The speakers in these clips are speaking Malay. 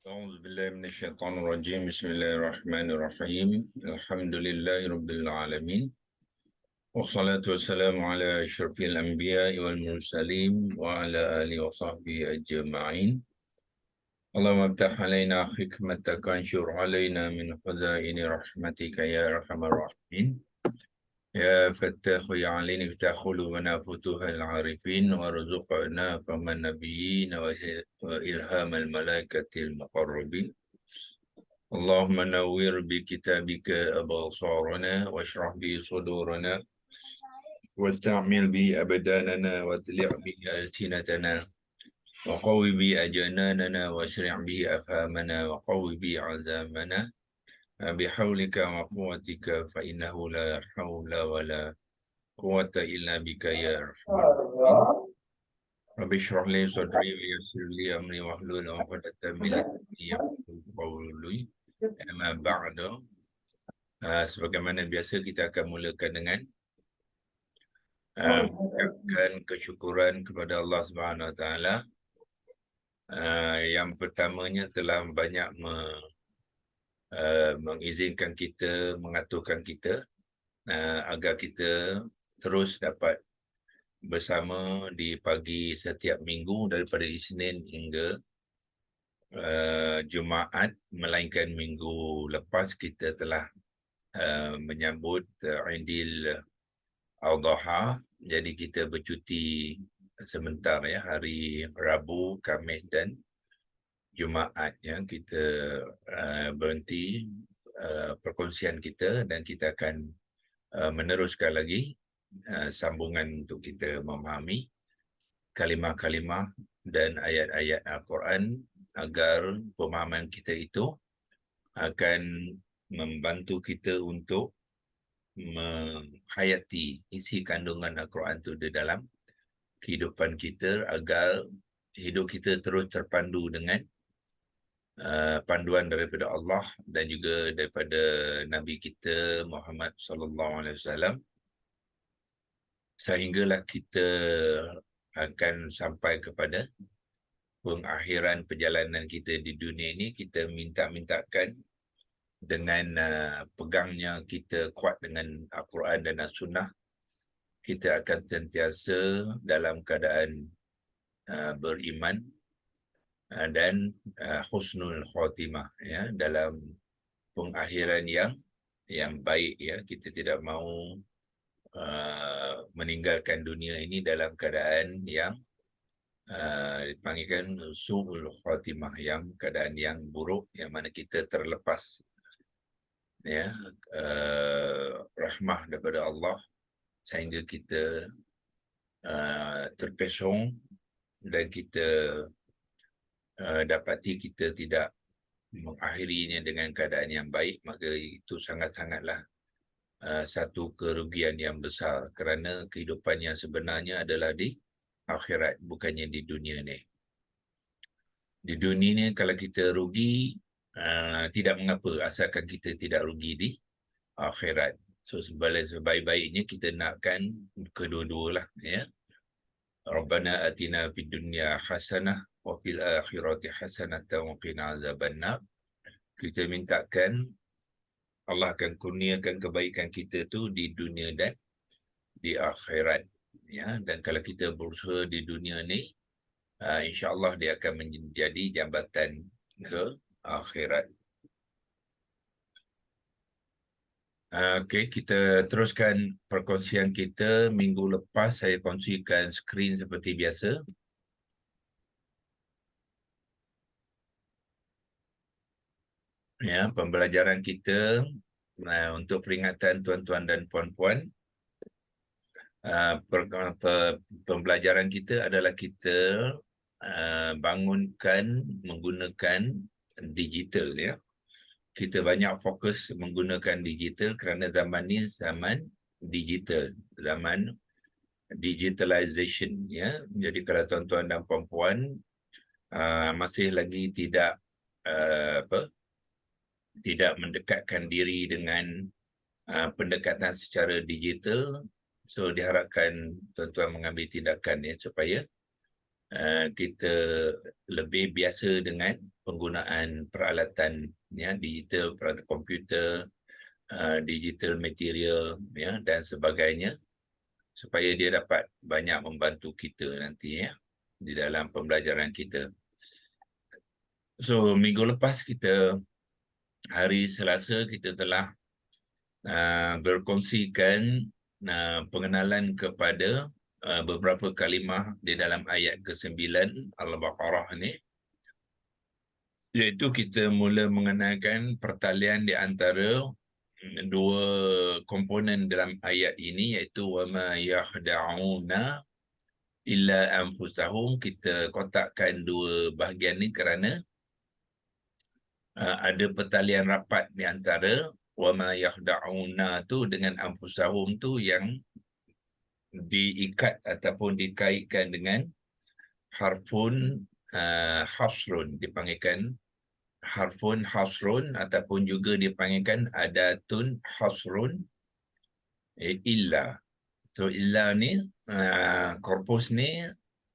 أعوذ بالله من الشيطان الرجيم. بسم الله الرحمن الرحيم. الحمد لله رب العالمين، والصلاة والسلام على أشرف الأنبياء والمرسلين وعلى آله وصحبه أجمعين. اللهم افتح علينا حكمتك وانشر علينا من خزائن رحمتك يا أرحم الراحمين. يا فتاح يا عليم افتح قلوبنا فتوح العارفين، وارزقنا فهم النبيين وإلهام الملائكة المقربين. اللهم نور بكتابك أبصارنا واشرح به صدورنا واستعمل به أبداننا واتلع به ألسنتنا وقوي به أجناننا واسرع به أفهامنا وقوي به عزامنا بحولك وقوتك، فإنه لا حول ولا قوة إلا بك يا أرحم الراحمين. رب اشرح لي صدري ويسر لي أمري واحلل عقدة من لساني يفقهوا قولي. أما بعد، sebagaimana biasa kita akan mulakan dengan mengucapkan kesyukuran kepada Allah Subhanahu Wa Taala. Yang pertamanya telah banyak mengizinkan kita, mengaturkan kita agar kita terus dapat bersama di pagi setiap minggu daripada Isnin hingga Jumaat, melainkan minggu lepas kita telah menyambut Aidil Adha. Jadi kita bercuti sebentar ya, hari Rabu, Khamis dan Jumaat ya, kita berhenti perkongsian kita dan kita akan meneruskan lagi sambungan untuk kita memahami kalimah-kalimah dan ayat-ayat Al-Quran agar pemahaman kita itu akan membantu kita untuk menghayati isi kandungan Al-Quran itu di dalam kehidupan kita, agar hidup kita terus terpandu dengan panduan daripada Allah dan juga daripada Nabi kita Muhammad sallallahu alaihi wasallam, sehinggalah kita akan sampai kepada pengakhiran perjalanan kita di dunia ini. Kita mintakan dengan pegangnya kita kuat dengan Al-Quran dan As-Sunnah, kita akan sentiasa dalam keadaan beriman dan husnul khatimah ya, dalam pengakhiran yang baik ya. Kita tidak mahu meninggalkan dunia ini dalam keadaan yang dipanggilkan su'ul khatimah, yang keadaan yang buruk, yang mana kita terlepas ya rahmah daripada Allah, sehingga kita terpesong dan kita dapati kita tidak mengakhirinya dengan keadaan yang baik. Maka itu sangat-sangatlah satu kerugian yang besar, kerana kehidupan yang sebenarnya adalah di akhirat, bukannya di dunia ni. Di dunia ni kalau kita rugi, tidak mengapa, asalkan kita tidak rugi di akhirat. So sebaik-baiknya kita nakkan kedua-dua lah ya. Rabbana atina fid dunya hasanah wa fil akhirati hasanatan wa qina azabannar. Kita mintakan Allah akan kurniakan kebaikan kita tu di dunia dan di akhirat ya. Dan kalau kita berusaha di dunia ni, insya-Allah dia akan menjadi jambatan ke akhirat. Okey, kita teruskan perkongsian kita. Minggu lepas saya kongsikan skrin seperti biasa. Ya, pembelajaran kita untuk peringatan tuan-tuan dan puan-puan. Pembelajaran kita adalah kita bangunkan menggunakan digital ya. Kita banyak fokus menggunakan digital kerana zaman ni zaman digital, zaman digitalization ya. Jadi kalau tuan-tuan dan puan-puan masih lagi tidak mendekatkan diri dengan pendekatan secara digital, so diharapkan tuan-tuan mengambil tindakan ya, supaya kita lebih biasa dengan penggunaan peralatan ya, digital, peralatan komputer, digital material ya, dan sebagainya, supaya dia dapat banyak membantu kita nanti ya di dalam pembelajaran kita. So minggu lepas kita, hari Selasa, kita telah berkongsikan pengenalan kepada beberapa kalimah di dalam ayat ke-9 Al-Baqarah ni, iaitu kita mula mengenalkan pertalian di antara dua komponen dalam ayat ini, iaitu wama yahda'una illa anfusahum. Kita kotakkan dua bahagian ni kerana ada pertalian rapat di antara wama yahda'una tu dengan anfusahum tu, yang diikat ataupun dikaitkan dengan harfun hasrun, dipanggilkan harfun hasrun, ataupun juga dipanggilkan adatun hasrun illa. So illa ni, korpus ni,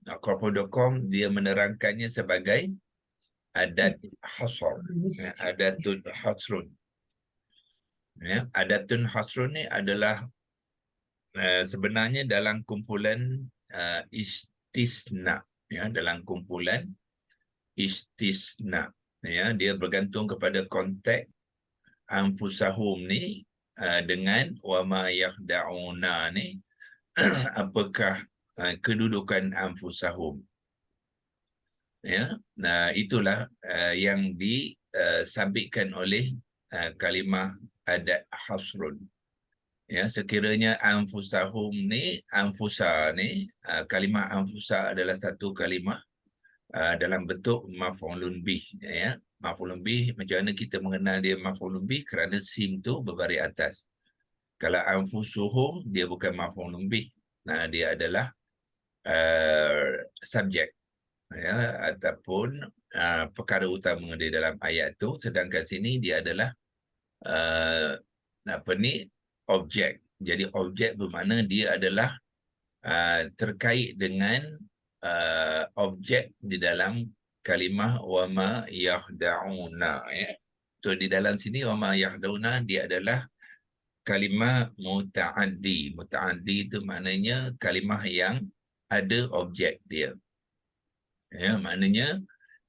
korpus.com dia menerangkannya sebagai adat hasr, adatun hasrun. Ya, adatun hasrun ni adalah sebenarnya dalam kumpulan istisna, ya, dalam kumpulan istisna, ya, dia bergantung kepada konteks anfusahum ni dengan wama yahda'una ni. Apakah kedudukan anfusahum, ya. Itulah yang disabitkan oleh kalimah adat hasrun. Ya, sekiranya anfusahum ni, anfusa ni, kalimah anfusa adalah satu kalimah dalam bentuk maf'ulun bih, ya. Maf'ulun bih, macam mana kita mengenal dia maf'ulun bih? Kerana sim tu berbaris atas. Kalau anfusuhum, dia bukan maf'ulun bih. Dia adalah subjek, ya, ataupun perkara utama di dalam ayat tu. Sedangkan sini dia adalah objek. Jadi objek bermakna dia adalah terkait dengan objek di dalam kalimah wama yahda'una, ya. So di dalam sini wama yahda'una dia adalah kalimah muta'addi. Muta'addi itu maknanya kalimah yang ada objek dia. Ya, maknanya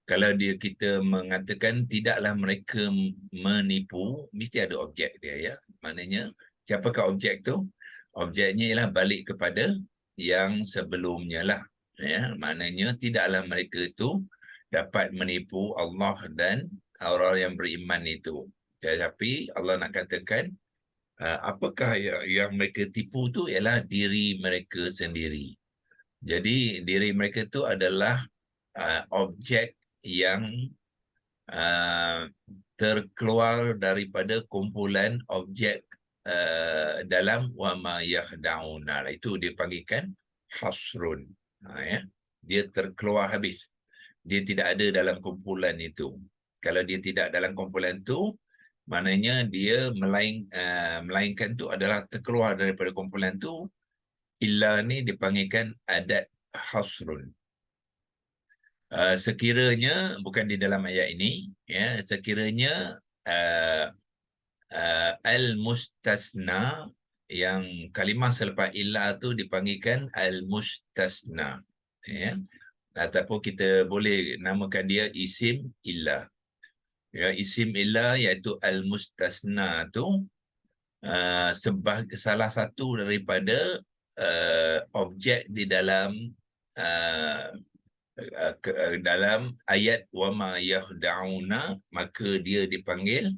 kalau kita mengatakan tidaklah mereka menipu, mesti ada objek dia, ya. Maknanya siapakah objek tu? Objeknya ialah balik kepada yang sebelumnya lah, ya. Maknanya tidaklah mereka itu dapat menipu Allah dan orang yang beriman itu. Tetapi Allah nak katakan apakah yang mereka tipu tu ialah diri mereka sendiri. Jadi diri mereka tu adalah objek yang terkeluar daripada kumpulan objek dalam wama yahda'una. Itu dipanggilkan hasrun, ya. Dia terkeluar habis. Dia tidak ada dalam kumpulan itu. Kalau dia tidak dalam kumpulan itu, maknanya dia melainkan tu adalah terkeluar daripada kumpulan itu. Illa ni dipanggilkan adat hasrun. Sekiranya, bukan di dalam ayat ini, ya, sekiranya al-mustasna, yang kalimah selepas illa tu dipanggilkan al-mustasna, ya, ataupun kita boleh namakan dia isim illa. Ya, isim illa iaitu al-mustasna tu salah satu daripada objek di dalam dalam ayat wama yahda'una, maka dia dipanggil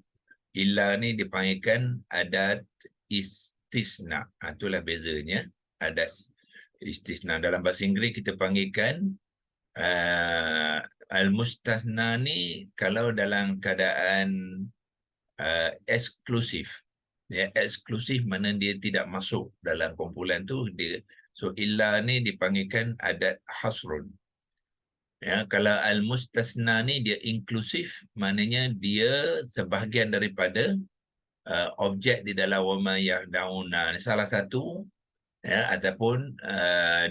illa ni dipanggilkan adat istisna. Itulah bezanya adat istisna. Dalam bahasa Inggeris kita panggilkan al-mustasna ni kalau dalam keadaan eksklusif. Ya, eksklusif mana dia tidak masuk dalam kumpulan tu, dia. So illa ni dipanggilkan adat hasrun. Ya, kalau al-mustasna ni dia inklusif, maknanya dia sebahagian daripada objek di dalam wama yahda'una, salah satu, ya, ataupun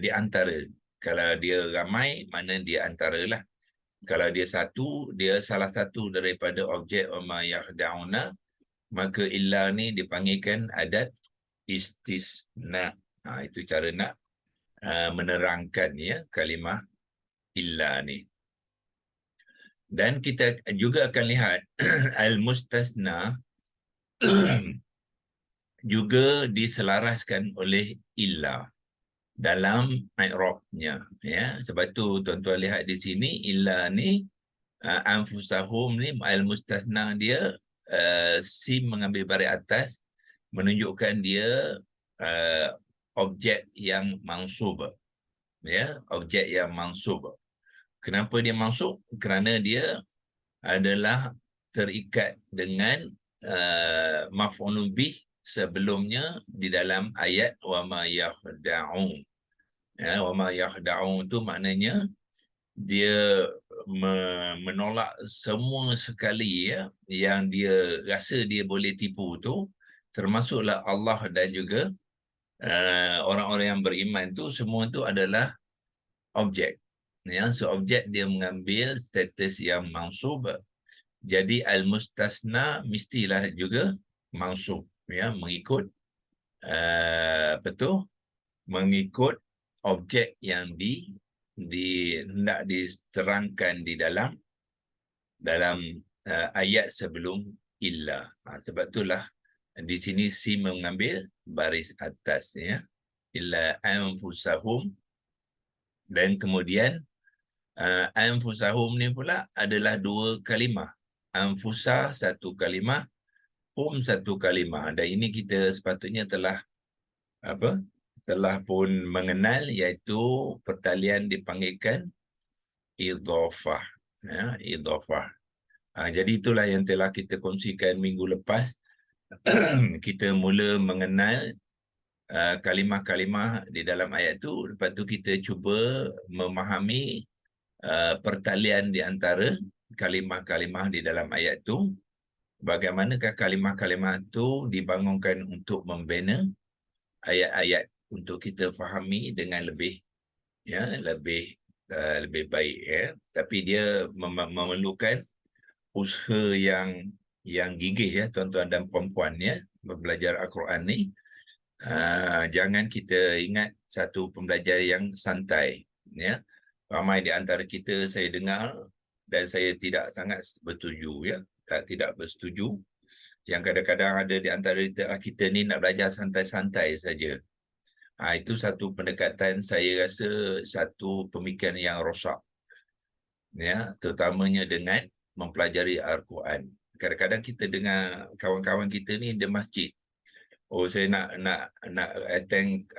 di antara. Kalau dia ramai, mana dia antara lah. Kalau dia satu, dia salah satu daripada objek wa ma yakhda'una, maka illa ni dipanggilkan adat istisna. Itu cara nak menerangkan ya kalimah illa ni. Dan kita juga akan lihat al-mustasna juga diselaraskan oleh illa dalam i'rabnya ya. Sebab tu tuan-tuan lihat di sini illa ni anfusahum ni al-mustasna dia sim mengambil baris atas menunjukkan dia objek yang mansub ya, objek yang mansub. Kenapa dia mansub? Kerana dia adalah terikat dengan maf'ulun bih sebelumnya di dalam ayat wa ma yakhda'un. Ya, wa ma yakhda'un tu maknanya dia menolak semua sekali ya yang dia rasa dia boleh tipu tu, termasuklah Allah dan juga orang-orang yang beriman tu, semua tu adalah objek. Ya, so objek dia mengambil status yang mansub. Jadi al-mustasna mestilah juga mansub ya, mengikut betul mengikut objek yang hendak diterangkan di dalam ayat sebelum illa. Sebab itulah di sini si mengambil baris atas ya, illa anfusahum. Dan kemudian anfusahum ni pula adalah dua kalimah. Anfusa satu kalimah, hum satu kalimah. Dan ini kita sepatutnya telah pun mengenal, iaitu pertalian dipanggilkan idhafah ya, idhafah. Jadi itulah yang telah kita kongsikan minggu lepas. Kita mula mengenal kalimah-kalimah di dalam ayat tu, lepas tu kita cuba memahami pertalian di antara kalimah-kalimah di dalam ayat tu. Bagaimanakah kalimah-kalimah tu dibangunkan untuk membina ayat-ayat untuk kita fahami dengan lebih baik ya. Tapi dia memerlukan usaha yang gigih ya tuan-tuan dan puan-puan ya, belajar Al-Quran ni. Jangan kita ingat satu pembelajaran yang santai ya. Ramai di antara kita saya dengar dan saya tidak sangat bersetuju ya, tidak bersetuju yang kadang-kadang ada di antara kita ni nak belajar santai-santai saja. Itu satu pendekatan, saya rasa satu pemikiran yang rosak ya, terutamanya dengan mempelajari Al-Quran. Kadang-kadang kita dengar kawan-kawan kita ni di masjid, saya nak attend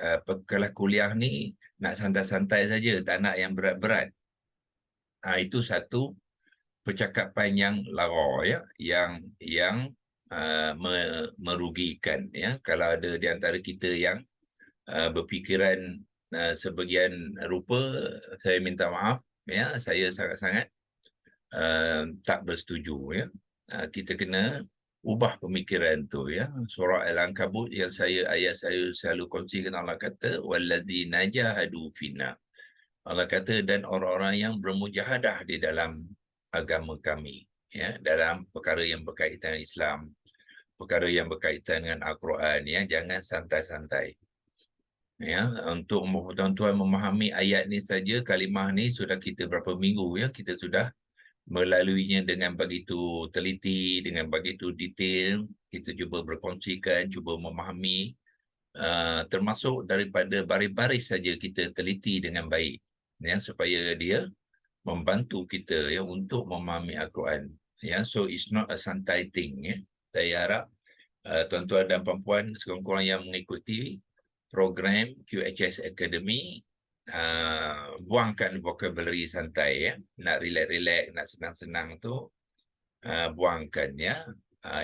kelas kuliah ni nak santai-santai saja, tak nak yang berat-berat. Itu satu percakapan yang lara ya, yang merugikan ya. Kalau ada di antara kita yang berfikiran sebagian rupa, saya minta maaf ya, saya sangat-sangat tak bersetuju ya. Kita kena ubah pemikiran tu ya. Surah Al-Ankabut yang ayat saya selalu kongsikan, Allah kata walladzina jahadu fina. Allah kata dan orang-orang yang bermujahadah di dalam agama kami ya, dalam perkara yang berkaitan Islam, perkara yang berkaitan dengan Al-Quran ya, jangan santai-santai. Ya, untuk tuan-tuan memahami ayat ni saja, kalimah ni sudah kita berapa minggu ya, kita sudah melaluinya dengan begitu teliti, dengan begitu detail. Kita cuba berkongsikan, cuba memahami, termasuk daripada baris-baris saja kita teliti dengan baik ya, supaya dia membantu kita ya untuk memahami Al-Quran ya. So it's not a santai thing ya. Saya harap tuan-tuan dan puan-puan sekurang-kurang yang mengikuti program QHS Academy, buangkan vocabulary santai ya. Nak relax-relax, nak senang-senang tu buangkan ya.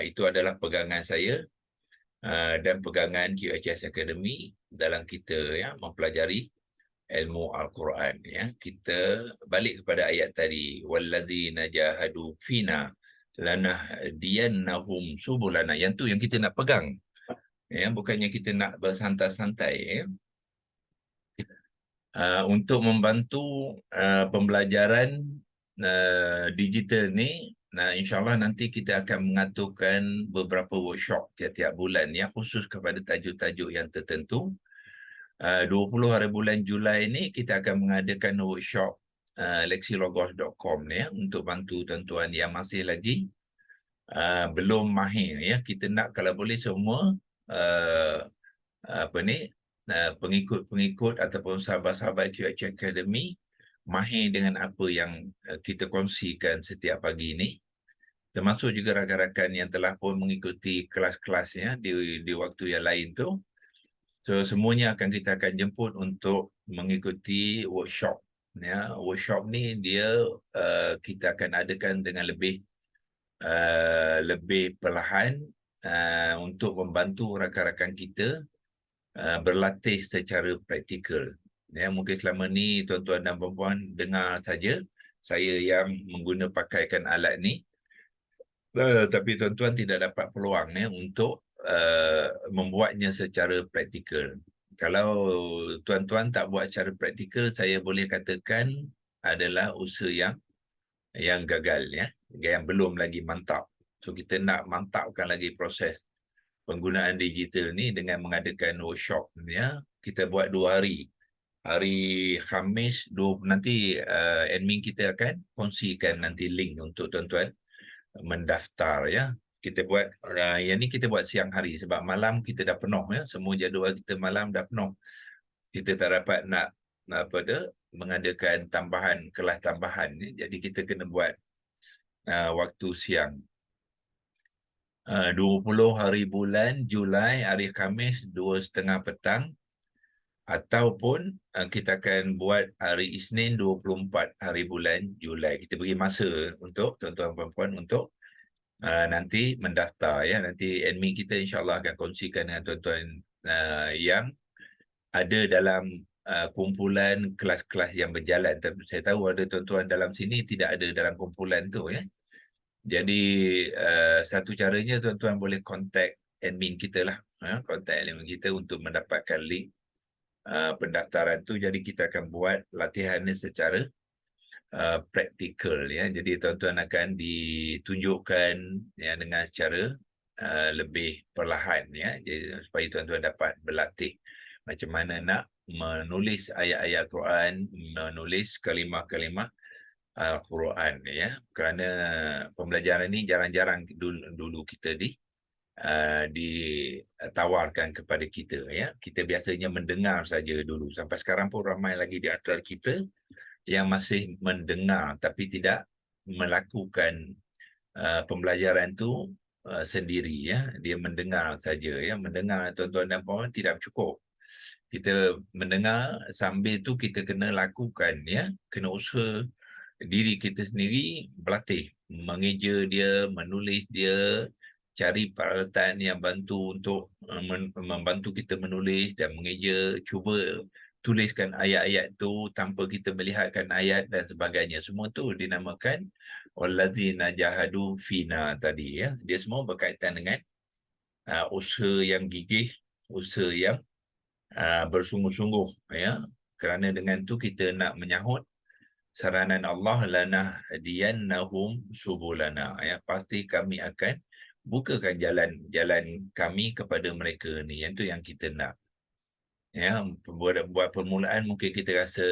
Itu adalah pegangan saya dan pegangan QHS Academy dalam kita ya mempelajari ilmu Al-Quran ya. Kita balik kepada ayat tadi, walladzina jahadu fina lanahdiyannahum subulana. Yang tu yang kita nak pegang ya, bukannya kita nak bersantai-santai ya. Untuk membantu pembelajaran digital ni, insyaAllah nanti kita akan mengaturkan beberapa workshop tiap-tiap bulan yang khusus kepada tajuk-tajuk yang tertentu. 20 hari bulan Julai ni kita akan mengadakan workshop lexilogos.com ni ya, untuk bantu tuan-tuan yang masih lagi belum mahir ya. Kita nak kalau boleh semua pengikut-pengikut ataupun sahabat-sahabat QH Academy mahir dengan apa yang kita kongsikan setiap pagi ini, termasuk juga rakan-rakan yang telah pun mengikuti kelas-kelasnya di waktu yang lain tu. So semuanya kita akan jemput untuk mengikuti workshop ya. Workshop ni dia kita akan adakan dengan lebih perlahan untuk membantu rakan-rakan kita berlatih secara praktikal. Ya, mungkin selama ni tuan-tuan dan puan-puan dengar saja saya yang pakaikan alat ni, tapi tuan-tuan tidak dapat peluang ya untuk membuatnya secara praktikal. Kalau tuan-tuan tak buat secara praktikal, saya boleh katakan adalah usaha yang gagal ya, yang belum lagi mantap. So kita nak mantapkan lagi proses penggunaan digital ni dengan mengadakan workshop ya. Kita buat 2 hari. Hari Khamis nanti admin kita akan kongsikan nanti link untuk tuan-tuan mendaftar ya. Kita buat yang ni kita buat siang hari sebab malam kita dah penuh ya. Semua jadual kita malam dah penuh. Kita tak dapat nak mengadakan tambahan kelas tambahan ni. Jadi kita kena buat waktu siang. 20 hari bulan Julai, hari Khamis 2:30 petang, ataupun kita akan buat hari Isnin 24 hari bulan Julai. Kita beri masa untuk tuan-tuan puan-puan untuk nanti mendaftar ya. Nanti admin kita insyaAllah akan kongsikan dengan tuan-tuan yang ada dalam kumpulan kelas-kelas yang berjalan. Tapi saya tahu ada tuan-tuan dalam sini tidak ada dalam kumpulan tu ya. Jadi satu caranya tuan-tuan boleh kontak admin kita lah, kontak admin kita untuk mendapatkan link pendaftaran tu. Jadi kita akan buat latihannya secara praktikal ya. Jadi tuan-tuan akan ditunjukkan ya dengan secara lebih perlahan ya, jadi, supaya tuan-tuan dapat berlatih macam mana nak menulis ayat-ayat Quran, menulis kalimah-kalimah Al-Quran ya. Kerana pembelajaran ini jarang-jarang dulu kita ditawarkan kepada kita ya. Kita biasanya mendengar saja dulu. Sampai sekarang pun ramai lagi di antara kita yang masih mendengar tapi tidak melakukan pembelajaran itu sendiri ya. Dia mendengar saja ya. Mendengar tuan-tuan dan puan tidak cukup. Kita mendengar sambil tu kita kena lakukan ya. Kena usaha diri kita sendiri berlatih, mengeja dia, menulis dia, cari peralatan yang bantu untuk membantu kita menulis dan mengeja, cuba tuliskan ayat-ayat tu tanpa kita melihatkan ayat dan sebagainya. Semua tu dinamakan wallazina jahadu fina tadi ya. Dia semua berkaitan dengan usaha yang gigih, usaha yang bersungguh-sungguh ya. Kerana dengan tu kita nak menyahut saranan Allah, lanahdiyannahum subulana ya. Pasti kami akan bukakan jalan kami kepada mereka ni. Yang tu yang kita nak ya. Buat permulaan mungkin kita rasa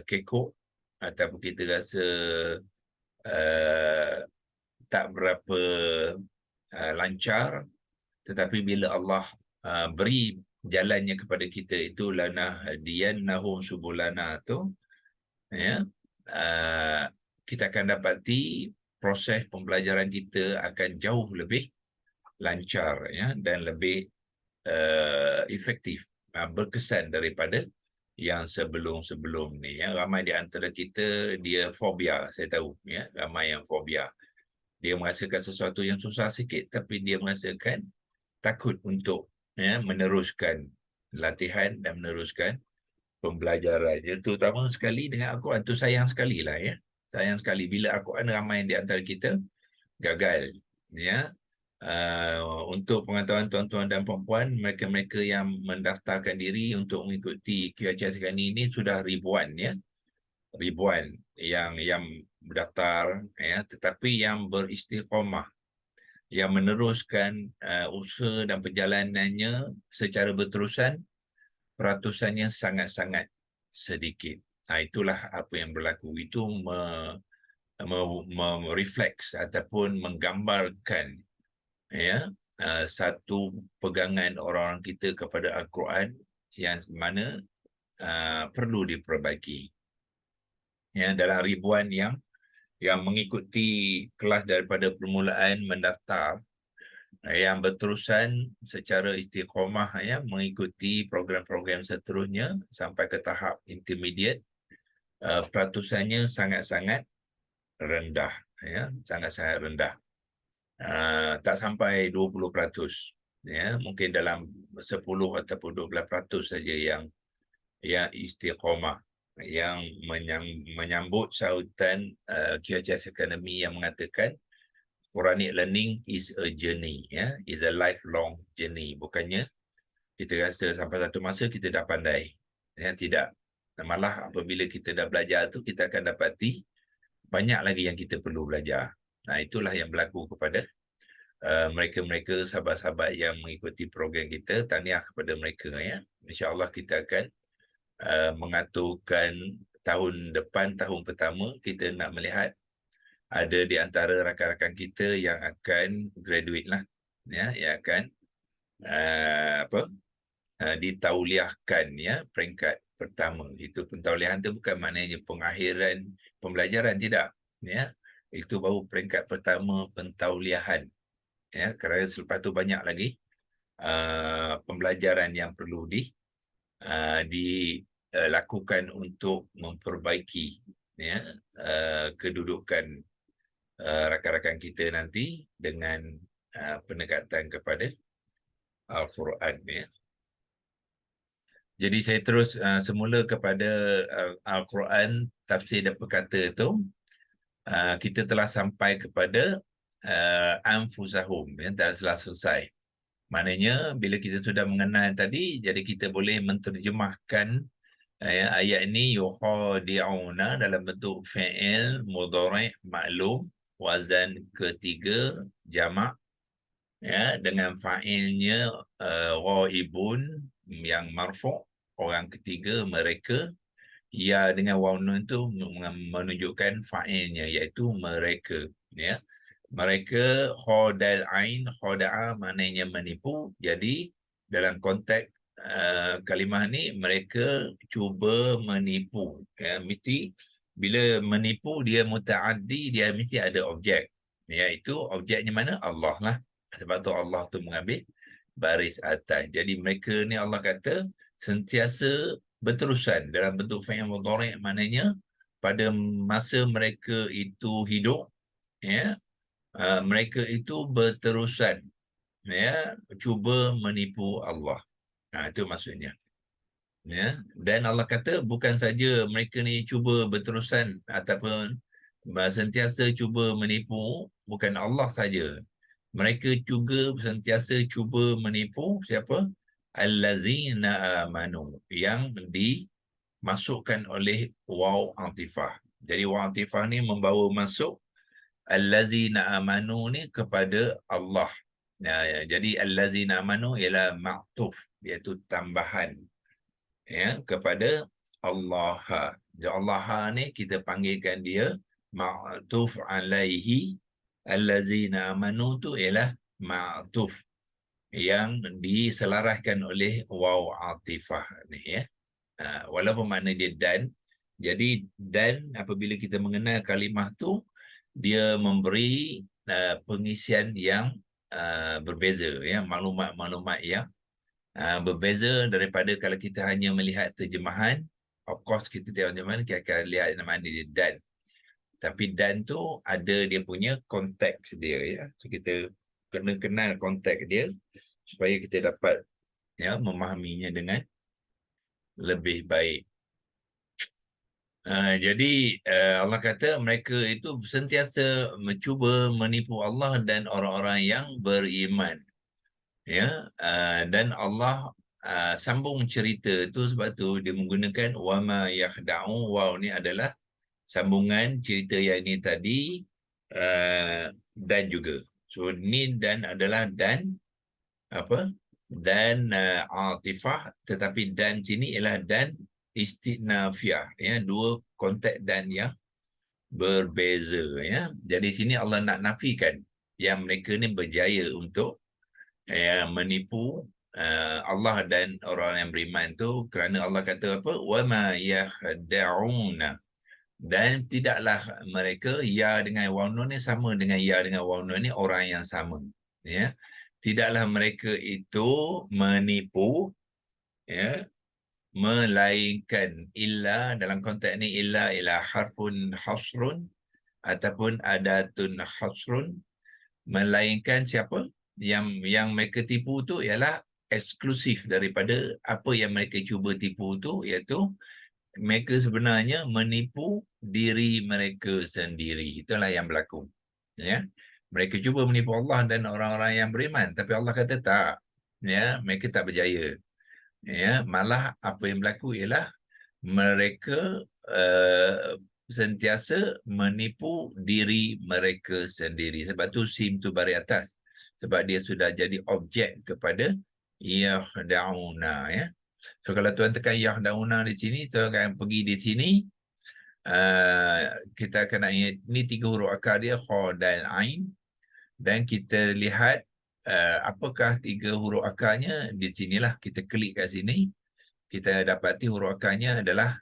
kekok ataupun kita rasa tak berapa lancar, tetapi bila Allah beri jalannya kepada kita, itu lanahdiyannahum subulana tu ya, kita akan dapati proses pembelajaran kita akan jauh lebih lancar ya, dan lebih efektif, berkesan daripada yang sebelum-sebelum ni ya. Ramai di antara kita dia fobia, saya tahu ya, ramai yang fobia. Dia merasakan sesuatu yang susah sikit tapi dia merasakan takut untuk ya meneruskan latihan dan meneruskan pembelajarannya, terutama sekali dengan Al-Quran. Tu sayang sekali lah ya. Sayang sekali bila Al-Quran ramai di antara kita gagal ya. Untuk pengetahuan tuan-tuan dan puan-puan, mereka-mereka yang mendaftarkan diri untuk mengikuti QH sekarang ini sudah ribuan ya. Ribuan yang daftar, ya, tetapi yang beristiqamah, yang meneruskan usaha dan perjalanannya secara berterusan, peratusannya sangat-sangat sedikit. Itulah apa yang berlaku. Itu refleks ataupun menggambarkan, ya, satu pegangan orang-orang kita kepada Al-Quran yang mana perlu diperbaiki. Ya, dalam ribuan yang mengikuti kelas daripada permulaan mendaftar, yang berterusan secara istiqamah, ya, mengikuti program-program seterusnya sampai ke tahap intermediate, peratusannya sangat-sangat rendah, ya, sangat-sangat rendah. Tak sampai 20%, ya, mungkin dalam 10 ataupun 12% saja yang istiqamah, yang menyambut sautan QHS Academy yang mengatakan Quranic learning is a journey, ya, is a lifelong journey. Bukannya kita rasa sampai satu masa kita dah pandai, ya, tidak. Malah apabila kita dah belajar tu, kita akan dapati banyak lagi yang kita perlu belajar. Itulah yang berlaku kepada mereka-mereka sahabat-sahabat yang mengikuti program kita. Tahniah kepada mereka, ya. InsyaAllah kita akan mengaturkan tahun depan, tahun pertama, kita nak melihat ada di antara rakan-rakan kita yang akan graduate lah, ya, yang akan ditauliahkan, ya, peringkat pertama. Itu pentauliahan tu bukan maknanya pengakhiran pembelajaran, tidak, ya. Itu baru peringkat pertama pentauliahan, ya, kerana selepas tu banyak lagi pembelajaran yang perlu dilakukan untuk memperbaiki, ya, kedudukan rakan-rakan kita nanti dengan pendekatan kepada Al-Quran, ya. Jadi saya terus semula kepada Al-Quran, tafsir dan perkata itu, kita telah sampai kepada anfusahum, yang telah selesai. Maknanya bila kita sudah mengenal tadi, jadi kita boleh menterjemahkan ayat ini yukhadi'una dalam bentuk fi'il mudhari' maklum, wazan ketiga jamak, ya, dengan fa'ilnya ghaibun yang marfu', orang ketiga mereka, ya, dengan waw nun itu menunjukkan fa'ilnya, iaitu mereka, ya. Mereka, khodal ain, khoda'a maknanya menipu. Jadi dalam konteks kalimah ni, mereka cuba menipu, ya. Mesti bila menipu dia muta'addi, dia mesti ada objek, iaitu objeknya mana? Allah lah. Sebab tu Allah tu mengambil baris atas. Jadi mereka ni Allah kata sentiasa berterusan dalam bentuk fi'il mudhari', maknanya pada masa mereka itu hidup, ya, mereka itu berterusan, ya, cuba menipu Allah. Itu maksudnya, ya. Dan Allah kata bukan saja mereka ni cuba berterusan ataupun sentiasa cuba menipu, bukan Allah saja. Mereka juga sentiasa cuba menipu siapa? Allazina amanu, yang dimasukkan oleh waw atifah. Jadi waw atifah ni membawa masuk allazina amanu ni kepada Allah. Jadi allazina amanu ialah ma'tuf, iaitu tambahan, ya, kepada Allah. Jadi Allah ni kita panggilkan dia ma'tuf alaihi. Allazina amanu tu ialah ma'tuf yang diselaraskan oleh waw atifah ni, ya. Walaupun makna dia dan. Jadi dan apabila kita mengenal kalimah tu, dia memberi pengisian yang berbeza, ya, maklumat-maklumat yang berbeza daripada kalau kita hanya melihat terjemahan. Of course kita tengok terjemahan, kita akan lihat nama dia dan. Tapi dan tu ada dia punya konteks dia, ya. So kita kena kenal konteks dia supaya kita dapat, ya, memahaminya dengan lebih baik. Jadi Allah kata mereka itu sentiasa mencuba menipu Allah dan orang-orang yang beriman, ya. Dan Allah sambung cerita itu, sebab tu dia menggunakan wama yakhda'u. Waw ni adalah sambungan cerita yang ini tadi dan juga. So ni dan adalah dan apa? Dan atifah, tetapi dan sini ialah dan istinafiyah, ya, dua konteks dan yang berbeza, ya. Jadi sini Allah nak nafikan yang mereka ni berjaya untuk menipu Allah dan orang yang beriman tu, kerana Allah kata apa? Wama yahda'una, dan tidaklah mereka, ya dengan waw nun ni sama dengan ya dengan waw nun ni orang yang sama, ya. Tidaklah mereka itu menipu, ya, melainkan illa, dalam konteks ni illa harfun hasrun ataupun adatun hasrun, melainkan siapa yang mereka tipu tu ialah eksklusif daripada apa yang mereka cuba tipu tu, iaitu mereka sebenarnya menipu diri mereka sendiri. Itulah yang berlaku, ya. Mereka cuba menipu Allah dan orang-orang yang beriman, tapi Allah kata tak, ya, mereka tak berjaya, ya. Malah apa yang berlaku ialah mereka sentiasa menipu diri mereka sendiri. Sebab tu sim tu baris atas, sebab dia sudah jadi objek kepada yahda'una, ya. So kalau tuan tekan yahda'una di sini, tuan akan pergi di sini, kita akan ingat ni 3 huruf akar dia, kha dan ain, dan kita lihat apakah 3 huruf akarnya. Di sinilah kita klik kat sini, kita dapati huruf akarnya adalah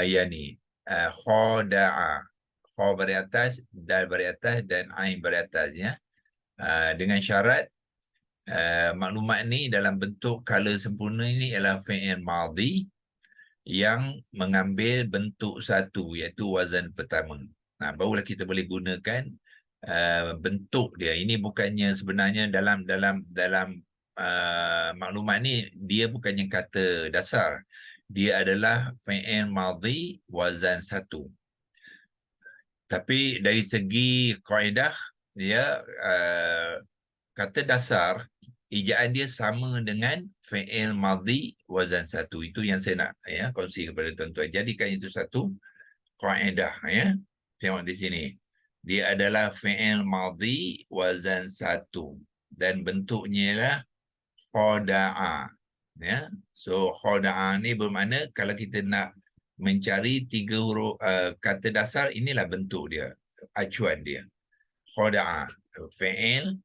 yang ni, khada'a, kha baris atas, dal baris atas dan ain baris atas, ya. Dengan syarat maklumat ni dalam bentuk kala sempurna ini ialah fi'il madhi yang mengambil bentuk satu, iaitu wazan pertama. Barulah kita boleh gunakan bentuk dia. Ini bukannya sebenarnya dalam maklumat ni, dia bukannya kata dasar. Dia adalah fi'il madhi wazan satu. Tapi dari segi kaedah, dia kata dasar, ejaan dia sama dengan fi'il madhi wazan satu. Itu yang saya nak, ya, kongsi kepada tuan-tuan. Jadikan itu satu kaedah, ya. Tengok di sini. Dia adalah fi'il madhi wazan satu dan bentuknya ialah khada'a, ya. So khada'a ni bermakna kalau kita nak mencari 3 huruf kata dasar, inilah bentuk dia, acuan dia. Khada'a, fi'il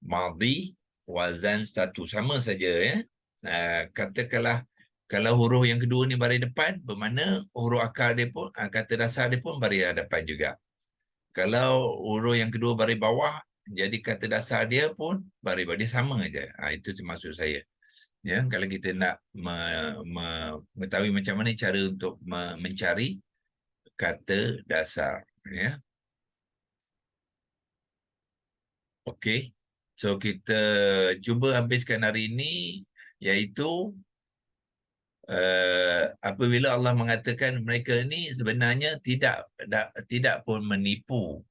madhi wazan satu, sama saja, ya. Katakanlah kalau huruf yang kedua ni baris depan, bermakna huruf akar dia pun, kata dasar dia pun baris depan juga. Kalau huruf yang kedua baris bawah, jadi kata dasar dia pun baris bawah, dia sama aja. Itu maksud saya. Ya, kalau kita nak mengetahui macam mana cara untuk mencari kata dasar, ya. Okey. So kita cuba habiskan hari ini, iaitu apabila Allah mengatakan mereka ni sebenarnya tidak pun menipu,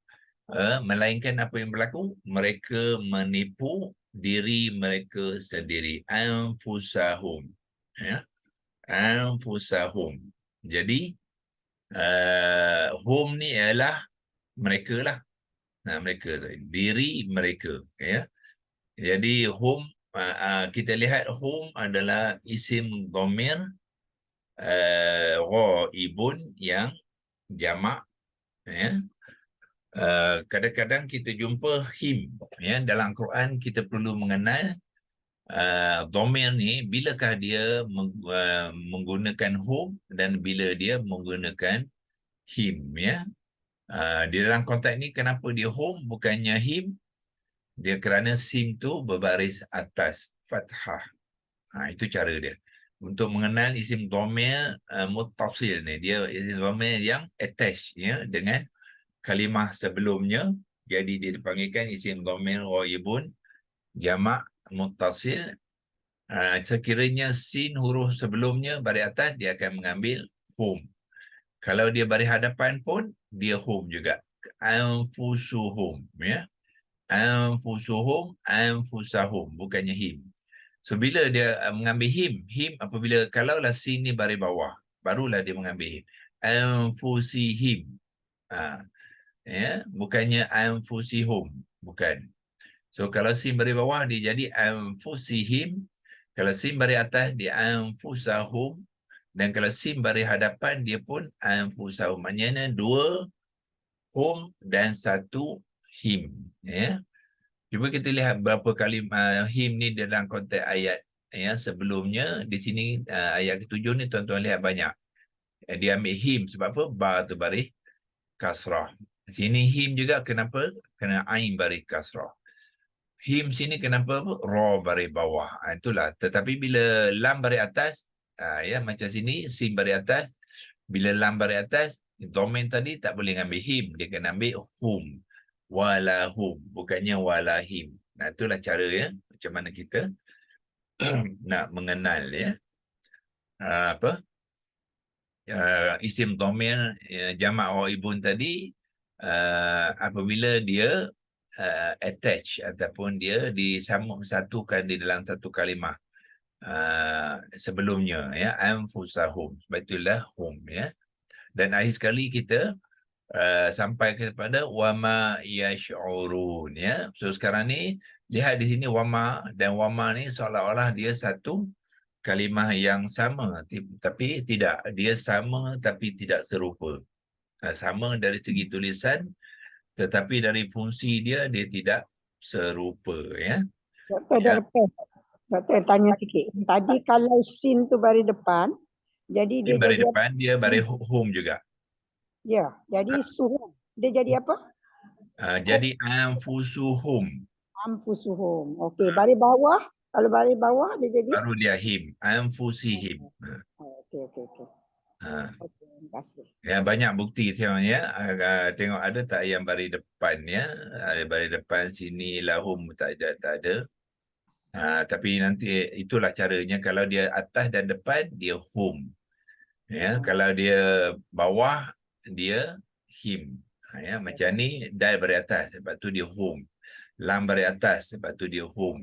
melainkan apa yang berlaku, mereka menipu diri mereka sendiri, anfusahum, ya, anfusahum. Jadi hum ni ialah mereka lah. Mereka, diri mereka, ya. Jadi hum, kita lihat hum adalah isim dhamir ghaibun yang jamak, ya. Kadang-kadang kita jumpa him, ya. Dalam Quran kita perlu mengenal dhamir ni bilakah dia menggunakan hum dan bila dia menggunakan him, ya. Di dalam konteks ni kenapa dia hum bukannya him? Dia kerana sim tu berbaris atas fathah. Itu cara dia. Untuk mengenal isim dhamir muttasil ni, dia isim dhamir yang attach, ya, dengan kalimah sebelumnya. Jadi dia dipanggilkan isim dhamir ghaibun jamak muttasil. Sekiranya sin huruf sebelumnya baris atas, dia akan mengambil hum. Kalau dia baris hadapan pun dia hum juga. Anfusuhum, ya. Anfusuhum, anfusahum, bukannya him. So bila dia mengambil him apabila kalaulah sin ni baris bawah, barulah dia mengambil him. anfusihim. Ya, bukannya anfusihum, bukan. So kalau sim baris bawah dia jadi anfusihim, kalau sim baris atas dia anfusahum, dan kalau sim baris hadapan dia pun anfusahum. Maknanya dua hum dan satu him. Ya. Cuba kita lihat berapa kali him ni dalam konteks ayat. Ya, sebelumnya di sini ayat ketujuh ni tuan-tuan lihat banyak. Dia ambil him sebab apa? Ba tu baris kasrah. Sini him juga kenapa? Kena ain baris kasrah. Him sini kenapa apa? Ra baris bawah. Itulah. Tetapi bila lam baris atas, ya macam sini sim baris atas, bila lam baris atas, domain tadi tak boleh ambil him, dia kena ambil hum. Walahum, bukannya walahim. Nah, itulah cara ya macam mana kita nak mengenal ya apa isim dhamir jamak ghaibun tadi apabila dia attach ataupun dia disatukan di dalam satu kalimah sebelumnya ya anfusahum, sebab itulah hum ya. Dan akhir sekali kita sampai kepada wama yash'urun ya. So sekarang ni lihat di sini wama, dan wama ni seolah-olah dia satu kalimah yang sama, tapi tidak, dia sama tapi tidak serupa. Sama dari segi tulisan, tetapi dari fungsi dia tidak serupa ya. Ya. Doktor tanya sikit. Tadi kalau sin tu baris depan, jadi dia Baris jadi depan dia baris hum juga. ya, jadi suhum. Dia jadi apa? Jadi anfusuhum. Anfusuhum. Okey, baris bawah. Kalau baris bawah dia jadi Baru dia him, anfusihim. okey. Okey, terima kasih. Ya, banyak bukti tengok ya. Tengok ada tak yang baris depan ya. Ada baris depan sini lahum tak ada. Tapi nanti itulah caranya. Kalau dia atas dan depan dia hum. Ya, kalau dia bawah dia him. Ya, macam ni dal baris atas sebab tu dia hum. Lam baris atas sebab tu dia hum.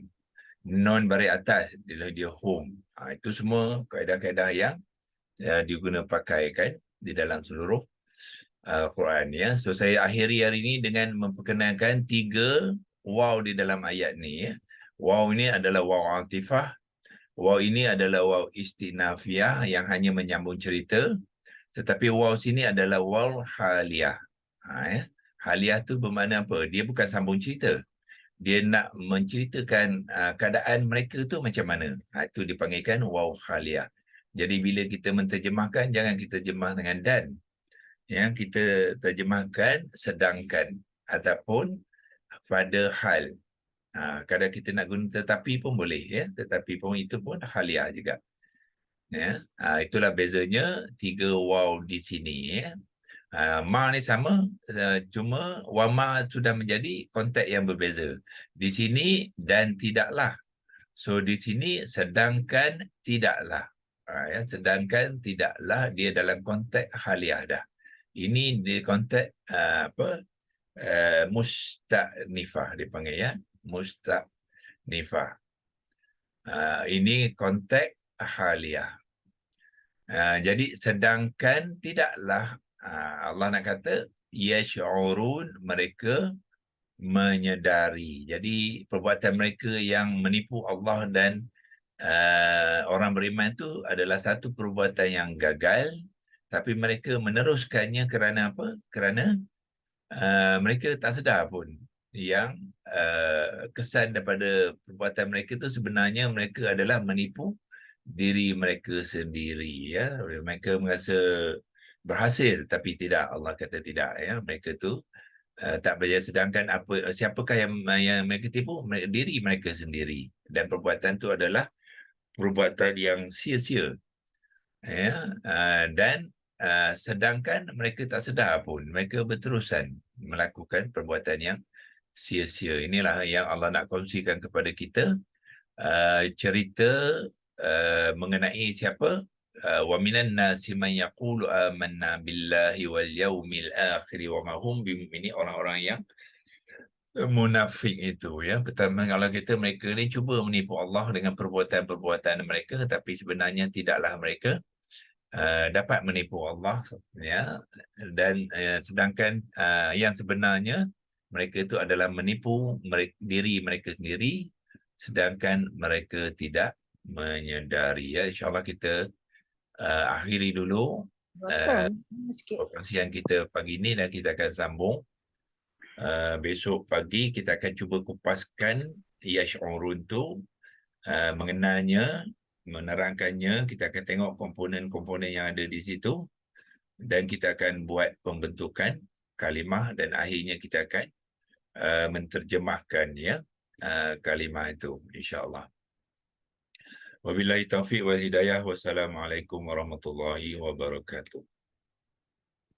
Non baris atas dia hum. Itu semua kaedah-kaedah yang diguna pakaikan di dalam seluruh Al-Quran ya. So saya akhiri hari ini dengan memperkenalkan 3 waw di dalam ayat ni ya. Waw ini adalah waw atifah. Waw ini adalah waw istinafiah yang hanya menyambung cerita. Tetapi waw sini adalah waw haliyah. Ya. Haliyah tu bermakna apa? Dia bukan sambung cerita. Dia nak menceritakan keadaan mereka tu macam mana. Itu dipanggilkan waw haliyah. Jadi bila kita menterjemahkan, jangan kita terjemah dengan dan. Yang kita terjemahkan sedangkan ataupun pada hal. Kadang kita nak guna tetapi pun boleh ya, tetapi pun itu pun halia juga. Ya, itulah bezanya 3 waw di sini ya. Ma ni sama, cuma wama sudah menjadi konteks yang berbeza. Di sini dan tidaklah. So di sini sedangkan tidaklah. Ya, sedangkan tidaklah dia dalam konteks haliah dah. Ini di konteks musta'nifah dipanggil ya, musta'nifah. Ini konteks haliah. Jadi sedangkan tidaklah, Allah nak kata yash'urun, mereka menyedari. Jadi perbuatan mereka yang menipu Allah dan orang beriman itu adalah satu perbuatan yang gagal, tapi mereka meneruskannya kerana apa? Kerana mereka tak sedar pun yang kesan daripada perbuatan mereka itu sebenarnya mereka adalah menipu diri mereka sendiri ya. Mereka merasa berhasil tapi tidak, Allah kata tidak ya. Mereka tu tak berjaya, sedangkan siapakah yang mereka tipu? Diri mereka sendiri, dan perbuatan tu adalah perbuatan yang sia-sia ya. Dan sedangkan mereka tak sedar pun mereka berterusan melakukan perbuatan yang sia-sia. Inilah yang Allah nak kongsikan kepada kita, cerita mengenai siapa wa minan nasi man yaqulu amanna billahi wal yaumil akhir wa ma hum bimu'minin, orang-orang yang munafik itu ya. Pertama kalau kita, mereka ni cuba menipu Allah dengan perbuatan-perbuatan mereka, tapi sebenarnya tidaklah mereka dapat menipu Allah, ya, dan sedangkan yang sebenarnya mereka itu adalah menipu diri mereka sendiri, sedangkan mereka tidak menyedari. Ya, InsyaAllah kita akhiri dulu Betul. Sikit. perkongsian kita pagi ini dan kita akan sambung. Besok pagi kita akan cuba kupaskan Yash'urun tu, mengenalnya, menerangkannya. Kita akan tengok komponen-komponen yang ada di situ dan kita akan buat pembentukan kalimah dan akhirnya kita akan menterjemahkan, ya, kalimah itu, insya-Allah. Wabillahi taufiq wal hidayah. Wassalamualaikum warahmatullahi wabarakatuh.